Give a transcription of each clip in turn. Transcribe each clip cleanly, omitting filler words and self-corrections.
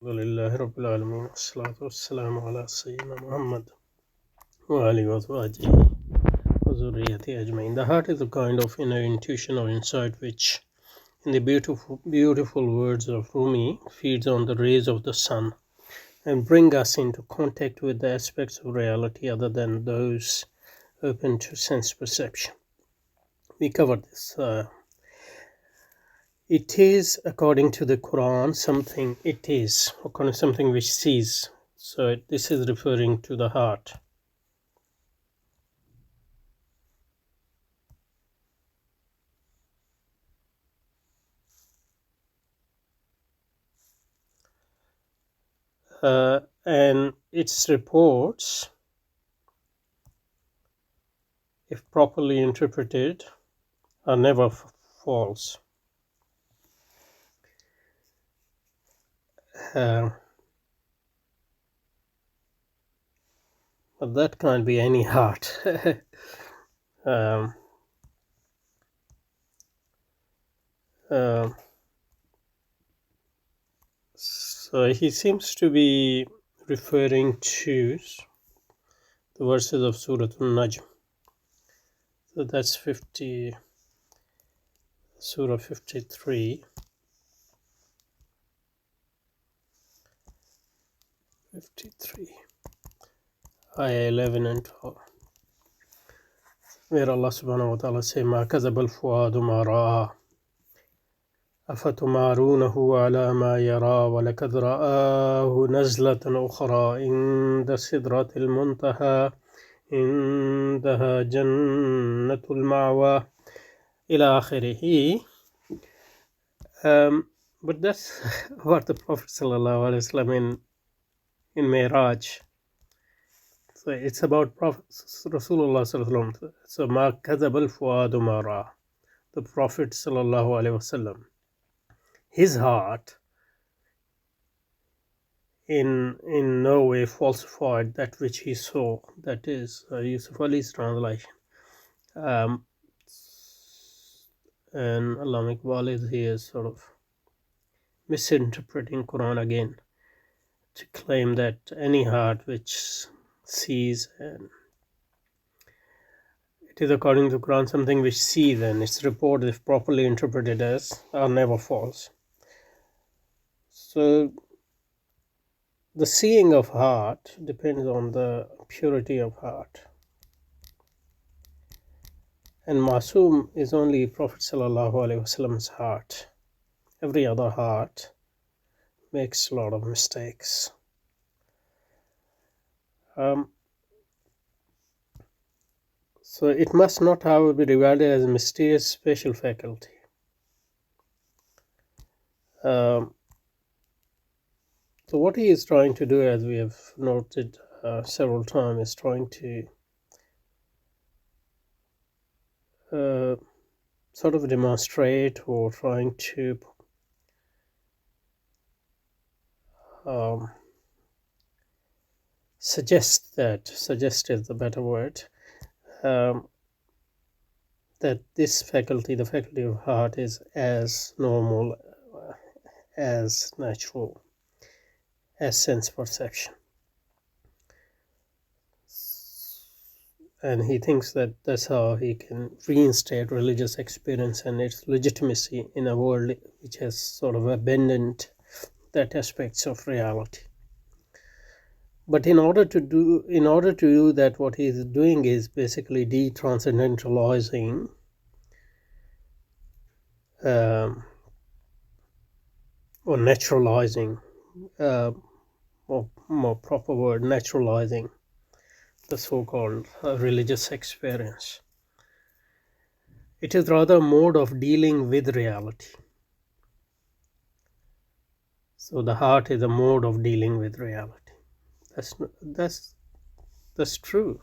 Alhamdulillahi Rabbil Alameen. Wassalatu wassalamu ala Sayyidina Muhammad wa alihi wa sahbihi wa zurriyyati ajmain. The heart is a kind of inner intuition or insight which, in the beautiful words of Rumi, feeds on the rays of the sun and bring us into contact with the aspects of reality other than those open to sense perception. We covered this. It is, according to the Quran, something which sees. So this is referring to the heart. And its reports, if properly interpreted, are never false. But that can't be any heart. So he seems to be referring to the verses of Surah An-Najm. So that's Surah 53. 53, Ayah 11 and 12, where Allah subhanahu wa ta'ala says, مَا كَذَبَ الْفُؤَادُ مَا رَأَى أَفَتُمَارُونَهُ عَلَى مَا يَرَى وَلَقَدْ رَآهُ نَزْلَةً أُخْرَى عِنْدَ سِدْرَةِ الْمُنْتَهَى عِنْدَهَا جَنَّةُ الْمَأْوَى إلى آخره. But that's what the Prophet sallallahu alaihi wasallam in Mi'raj. So it's about Prophet Rasulullah sallallahu alaihi wasallam. So ma kadhabal fuadu mara, the Prophet sallallahu alaihi wasallam, his heart in no way falsified that which he saw. That is Yusuf Ali's translation. And Allama Iqbal is here sort of misinterpreting Quran again to claim that any heart which sees, and it is according to Quran something which sees, and its report, if properly interpreted as, are never false. So the seeing of heart depends on the purity of heart, and Masoom is only Prophet sallallahu alaihi wasallam's heart. Every other heart makes a lot of mistakes. So it must not, however, be regarded as a mysterious special faculty. So what he is trying to do, as we have noted several times, is trying to sort of demonstrate, or trying to suggest is the better word, that this faculty, the faculty of heart, is as normal, as natural as sense perception. And he thinks that that's how he can reinstate religious experience and its legitimacy in a world which has sort of abandoned that aspects of reality. But in order to do that, what he is doing is basically de-transcendentalizing or naturalizing, more proper word, naturalizing the so-called religious experience. It is rather a mode of dealing with reality. So the heart is a mode of dealing with reality. That's true.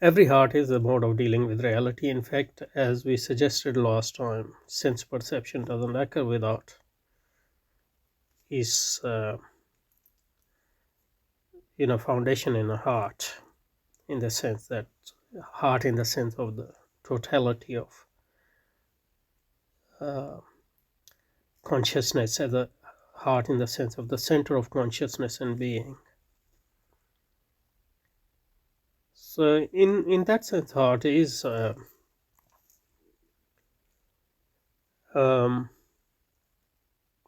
Every heart is a mode of dealing with reality. In fact, as we suggested last time, sense perception doesn't occur without its foundation in a heart, in the sense that heart in the sense of the totality of consciousness as a heart in the sense of the center of consciousness and being. So in that sense, heart is um,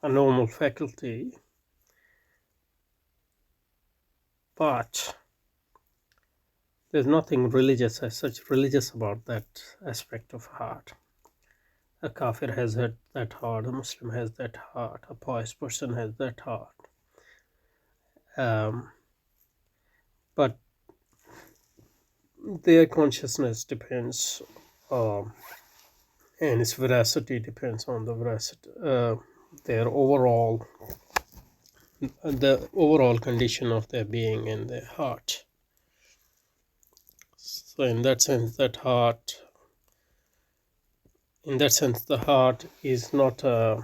a normal faculty, but there's nothing religious as such religious about that aspect of heart. A kafir has that heart, a Muslim has that heart, a pious person has that heart. But their consciousness depends, and its veracity depends on the veracity, their the overall condition of their being and their heart. So in that sense, the heart is not a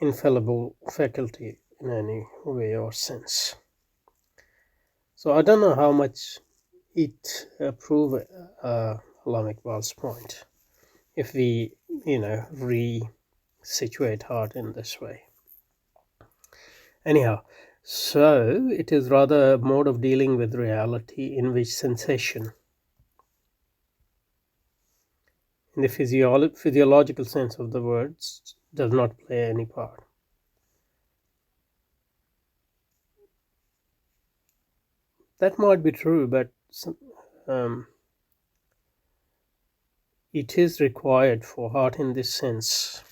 infallible faculty in any way or sense. So I don't know how much it prove Allama Iqbal's point if we re-situate heart in this way. Anyhow, so it is rather a mode of dealing with reality in which sensation, in the physiological sense of the words, does not play any part. That might be true, but it is required for heart in this sense,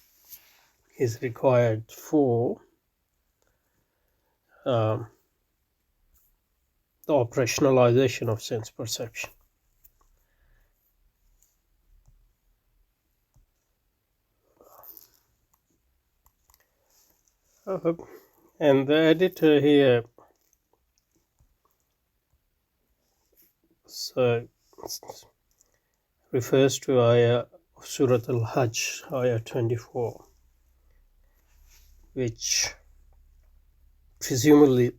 is required for the operationalization of sense perception. And the editor here refers to ayah of Surah Al-Hajj, ayah 24, which presumably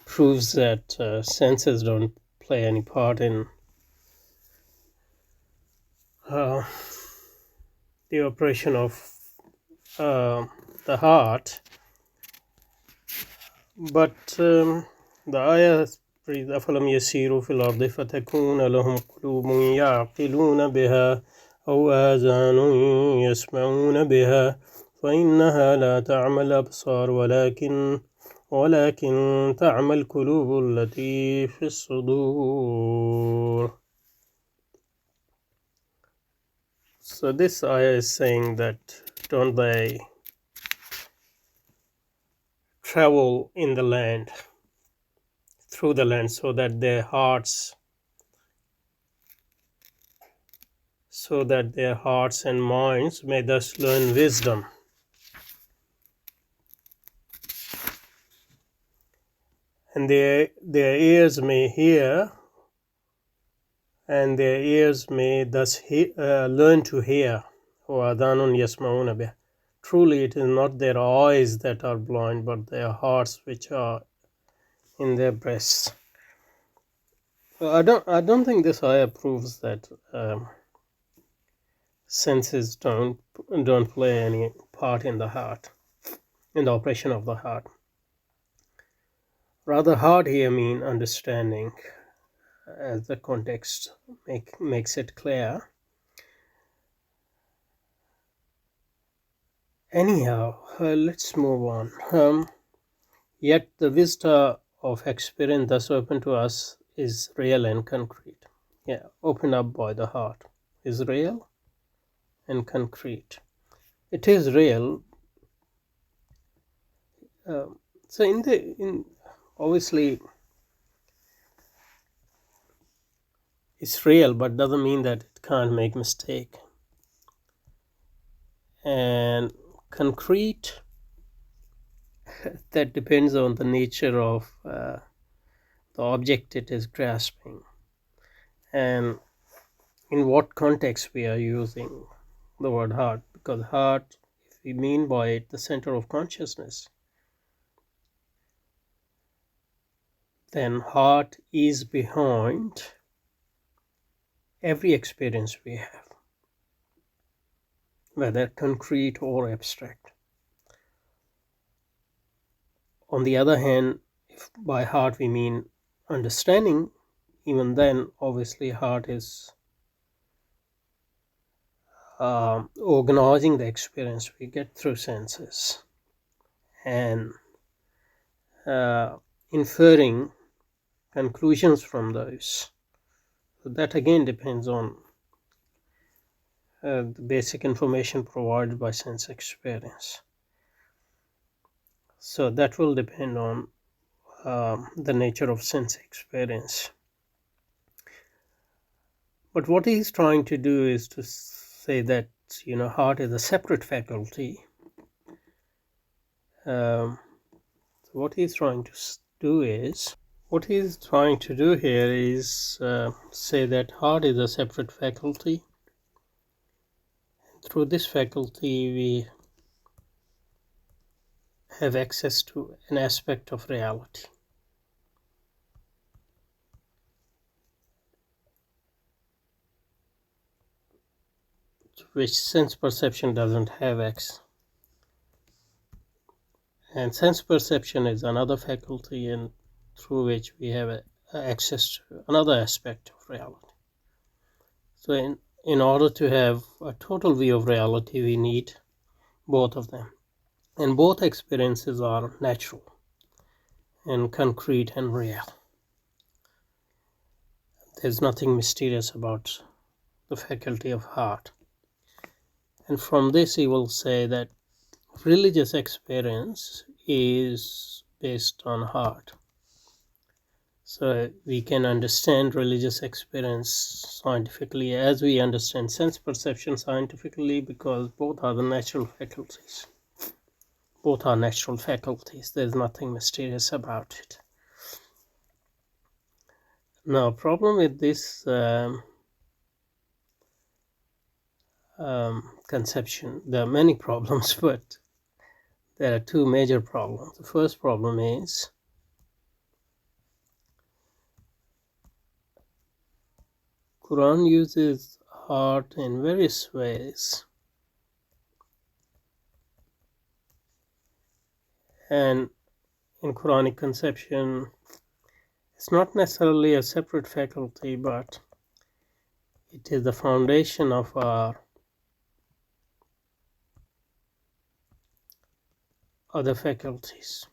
proves that senses don't play any part in the operation of the heart. But the ayah أفلم يسيروا في الأرض فتكون لهم قلوب يعقلون بها أو آذان يسمعون بها فإنها لا تعمى الأبصار ولكن تعمى القلوب التي في الصدور. So this ayah is saying that don't they travel in the land, through the land, so that their hearts and minds may thus learn wisdom. And their ears may hear, and their ears may thus learn to hear. وَأَذَانٌ يَسْمَعُونَ بِهَا. Truly it is not their eyes that are blind, but their hearts which are in their breasts. I don't think this ayah proves that senses don't play any part in the heart, in the operation of the heart. Rather, heart here mean understanding, as the context makes it clear. Anyhow, let's move on. Yet the vista of experience thus open to us is real and concrete. Yeah, opened up by the heart is real and concrete. It is real. So in obviously it's real, but doesn't mean that it can't make mistake. And concrete, that depends on the nature of the object it is grasping, and in what context we are using the word heart. Because heart, if we mean by it the center of consciousness, then heart is behind every experience we have. whether concrete or abstract. On the other hand, if by heart we mean understanding, even then obviously heart is organizing the experience we get through senses and inferring conclusions from those. So that again depends on the basic information provided by sense experience. So that will depend on the nature of sense experience. But what he's trying to do is to say that, heart is a separate faculty. So what he's trying to do here is say that heart is a separate faculty. Through this faculty, we have access to an aspect of reality, which sense perception doesn't have access. And sense perception is another faculty, and through which we have access to another aspect of reality. So in order to have a total view of reality, we need both of them. And both experiences are natural and concrete and real. There's nothing mysterious about the faculty of heart. And from this he will say that religious experience is based on heart. So we can understand religious experience scientifically as we understand sense perception scientifically, because both are the natural faculties. Both are natural faculties. There's nothing mysterious about it. Now, problem with this conception, there are many problems, but there are two major problems. The first problem is Quran uses heart in various ways, and in Quranic conception it's not necessarily a separate faculty, but it is the foundation of our other faculties,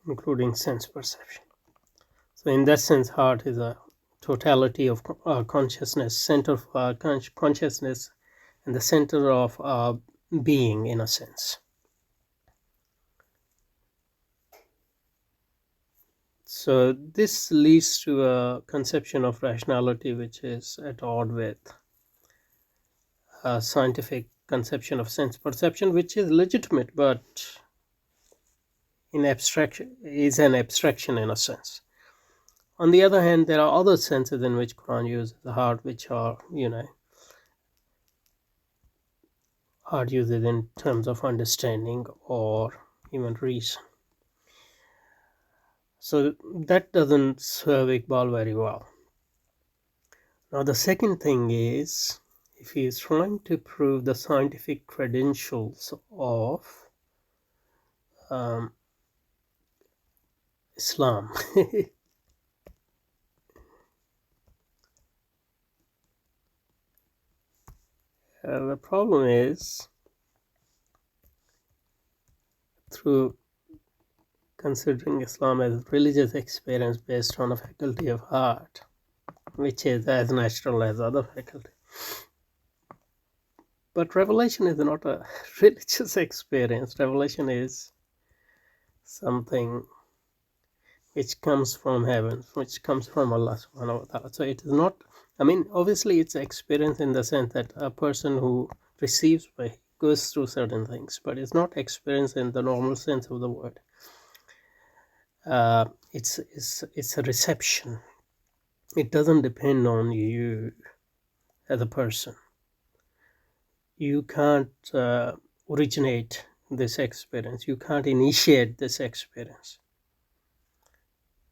including sense perception. So in that sense, heart is a totality of our consciousness, center of our consciousness, and the center of our being, in a sense. So this leads to a conception of rationality which is at odds with a scientific conception of sense perception, which is legitimate, but in abstraction is an abstraction in a sense. On the other hand, there are other senses in which Quran uses the heart, which are, heart uses in terms of understanding or even reason. So that doesn't serve Iqbal very well. Now the second thing is, if he is trying to prove the scientific credentials of Islam, the problem is, through considering Islam as a religious experience based on a faculty of heart, which is as natural as other faculty. But revelation is not a religious experience. Revelation is something which comes from heaven, which comes from Allah subhanahu wa ta'ala. So it is not, obviously it's experience in the sense that a person who receives goes through certain things, but it's not experience in the normal sense of the word. It's a reception. It doesn't depend on you as a person. You can't originate this experience. You can't initiate this experience.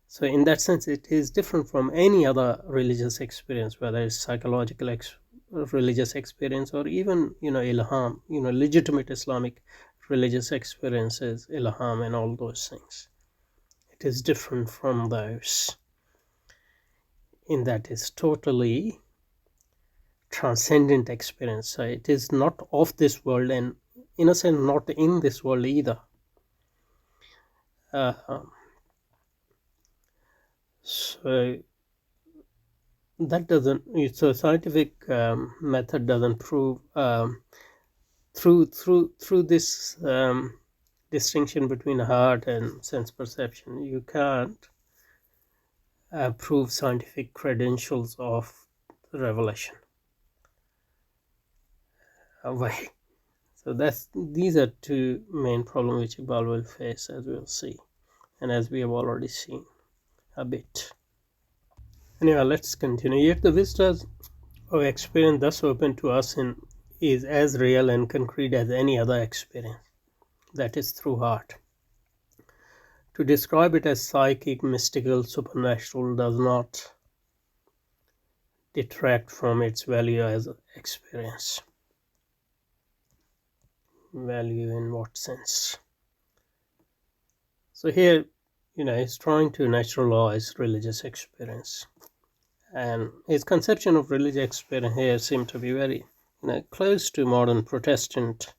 So in that sense, it is different from any other religious experience, whether it's psychological religious experience, or even ilham, legitimate Islamic religious experiences, ilham and all those things. It is different from those in that it's totally transcendent experience. So it is not of this world, and in a sense not in this world either. So that doesn't, so scientific method doesn't prove through this distinction between heart and sense perception. You can't prove scientific credentials of revelation. Why? So these are two main problems which Iqbal will face, as we'll see, and as we have already seen a bit. Anyway, let's continue. Yet the vistas of experience thus open to us is as real and concrete as any other experience, that is through heart. To describe it as psychic, mystical, supernatural does not detract from its value as experience. Value in what sense? So here, he's trying to naturalize religious experience, and his conception of religious experience here seems to be very, close to modern Protestant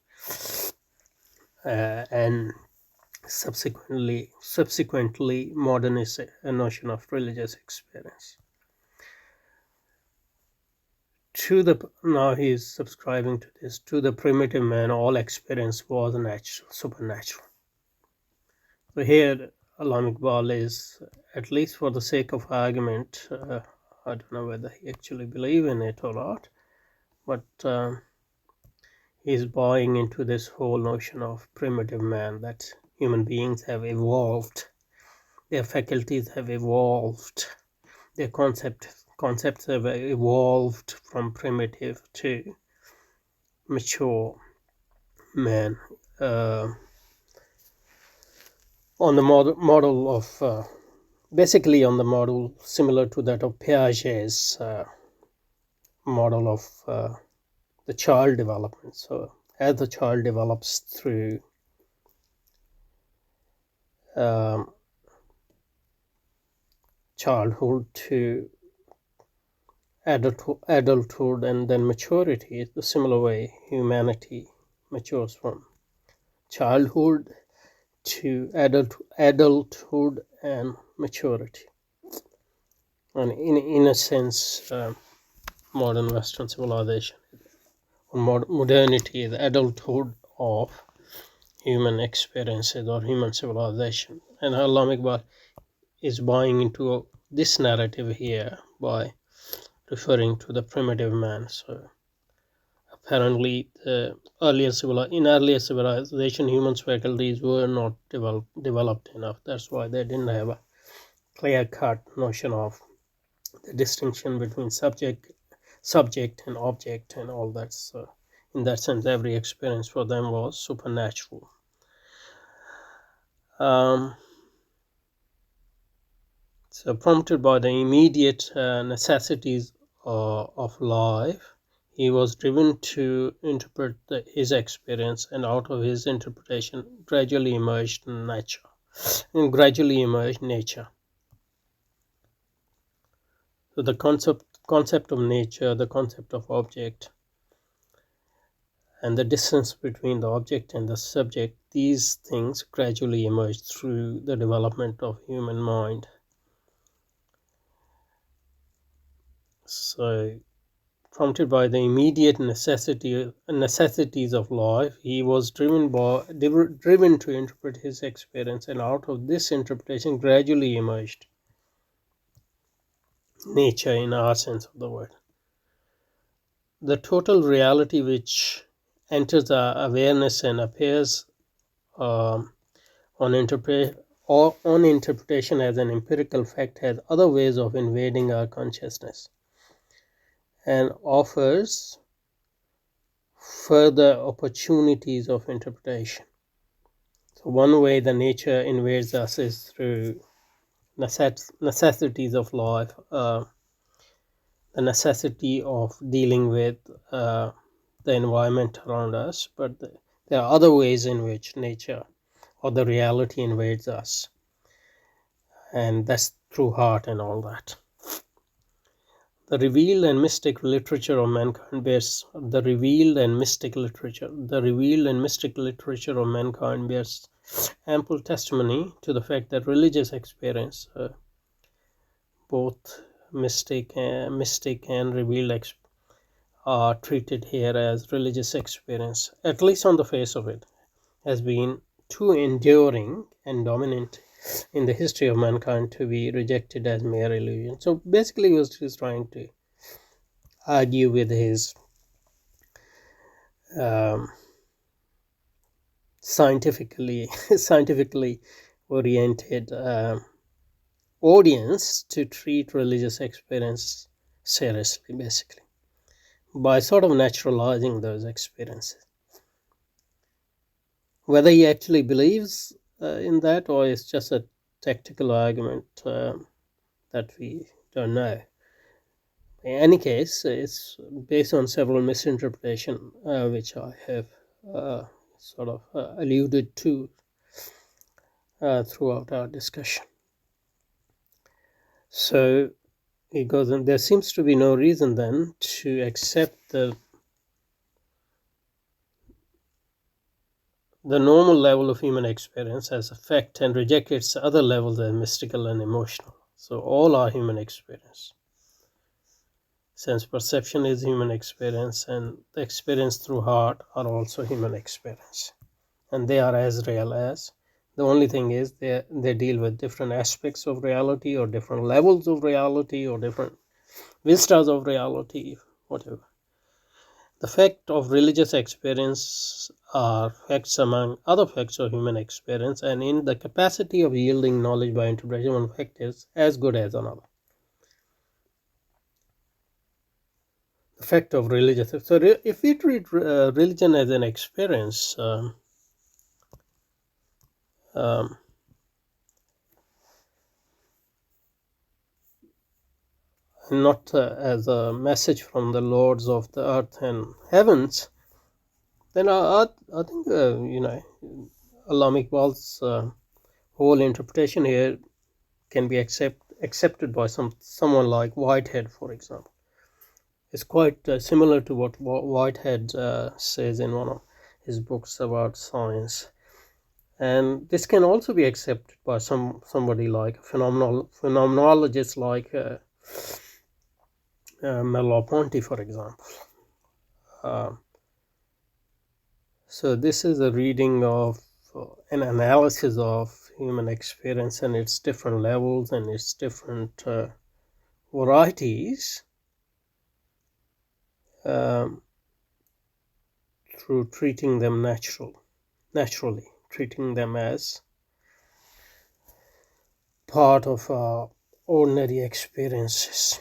and subsequently modernist notion of religious experience. Now he is subscribing to this. To the primitive man, all experience was natural, supernatural. So here, Allama Iqbal is, at least for the sake of argument, I don't know whether he actually believes in it or not, but he's buying into this whole notion of primitive man, that human beings have evolved, their faculties have evolved, their concepts have evolved from primitive to mature man, on the model of basically on the model similar to that of Piaget's model of the child development. So as the child develops through childhood to adulthood and then maturity, the similar way humanity matures from childhood to adulthood and maturity. And in a sense, modern Western civilization or modernity is adulthood of human experiences or human civilization. And Allama Iqbal is buying into this narrative here by referring to the primitive man. So apparently in earlier civilization, humans' faculties were not developed enough. That's why they didn't have a clear-cut notion of the distinction between subject and object and all that. So in that sense, every experience for them was supernatural. So prompted by the immediate necessities of life, he was driven to interpret his experience, and out of his interpretation gradually emerged nature. So the concept of nature, the concept of object, and the distance between the object and the subject, these things gradually emerged through the development of human mind. So prompted by the immediate necessities of life, he was driven to interpret his experience, and out of this interpretation gradually emerged nature in our sense of the word. The total reality which enters our awareness and appears on interpretation as an empirical fact has other ways of invading our consciousness and offers further opportunities of interpretation. So one way the nature invades us is through necessities of life, the the necessity of dealing with the environment around us, but there are other ways in which nature or the reality invades us, and that's through heart and all that. The revealed and mystic literature of mankind bears ample testimony to the fact that religious experience, both mystic and revealed, are treated here as religious experience, at least on the face of it, has been too enduring and dominant in the history of mankind to be rejected as mere illusion. So basically, he was just trying to argue with his scientifically oriented audience to treat religious experience seriously, basically, by sort of naturalizing those experiences. Whether he actually believes in that, or it's just a tactical argument, that we don't know. In any case, it's based on several misinterpretations, which I have sort of alluded to throughout our discussion. So he goes on, there seems to be no reason then to accept the normal level of human experience as a fact and reject its other levels as mystical and emotional. So all are human experience. Sense perception is human experience, and the experience through heart are also human experience, and they are as real as. The only thing is they deal with different aspects of reality, or different levels of reality, or different vistas of reality, whatever. The fact of religious experience are facts among other facts of human experience, and in the capacity of yielding knowledge by interpretation, one fact is as good as another. The fact of religious. So if we treat religion as an experience, not as a message from the lords of the earth and heavens, then I think Allama Iqbal's whole interpretation here can be accepted by someone like Whitehead, for example. It's quite similar to what Whitehead says in one of his books about science, and this can also be accepted by somebody like phenomenologist like Merleau-Ponty, for example. So this is a reading of an analysis of human experience and its different levels and its different varieties, through treating them naturally, treating them as part of our ordinary experiences,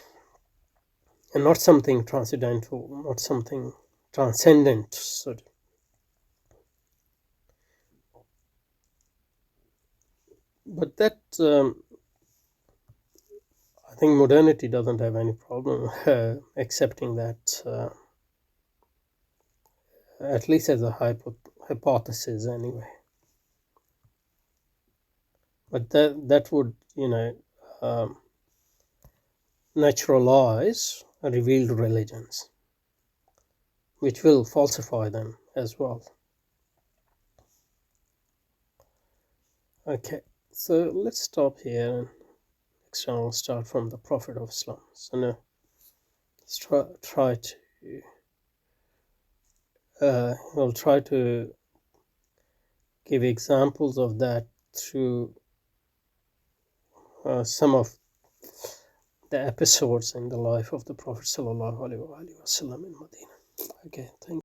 and not something transcendental, not something transcendent. But that I think modernity doesn't have any problem accepting that, at least as a hypothesis anyway. But that would naturalize revealed religions, which will falsify them as well. Okay, so let's stop here, and next time we'll start from the Prophet of Islam. So now let's try to we'll try to give examples of that through some of the episodes in the life of the Prophet sallallahu alaihi wasallam in Medina. Okay, thank you.